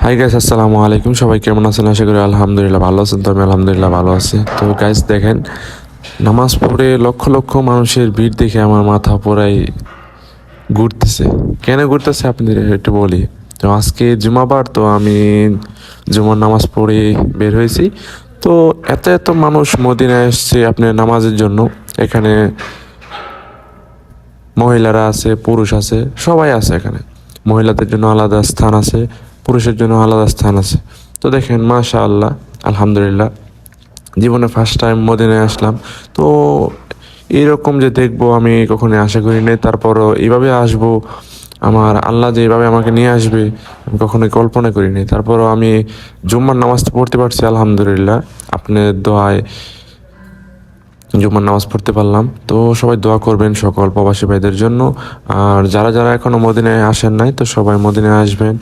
Hi guys, আসসালামু আলাইকুম। সবাই কেমন আছেন? আশা করি আলহামদুলিল্লাহ ভালো আছেন। তো আমি আলহামদুলিল্লাহ ভালো আছি। তো গাইস দেখেন, নামাজ পড়ে লক্ষ লক্ষ মানুষের ভিড় দেখে আমার মাথা পুরাই ঘুরতেছে। কেন ঘুরতেছে আপনাদের একটু বলি। তো আজকে জুমাবার, তো আমি জুমার নামাজ পড়ে বের হয়েছি। তো এত এত মানুষ মদিনায় এসছে আপনার নামাজের জন্য। এখানে মহিলারা আছে, পুরুষ আছে, সবাই আছে এখানে। মহিলাদের জন্য আলাদা স্থান আছে, পুরুষের জন্য আলাদা স্থান আছে। তো দেখেন, মাশা আল্লাহ, আলহামদুলিল্লাহ, জীবনে ফার্স্ট টাইম মদিনায় আসলাম। তো এরকম যে দেখবো আমি কখনোই আশা করি নাই। তারপরও এইভাবে আসবো, আমার আল্লাহ যে এইভাবে আমাকে নিয়ে আসবে আমি কখনোই কল্পনা করিনি। তারপরও আমি জুম্মার নামাজটা পড়তে পারছি আলহামদুলিল্লাহ, আপনার দোয়ায় জুমার নামাজ পড়তে পারলাম। তো সবাই দোয়া করবেন সকল প্রবাসী ভাইদের জন্য। আর যারা যারা এখনো মদিনায় আসেন নাই, তো সবাই মদিনায় আসবেন।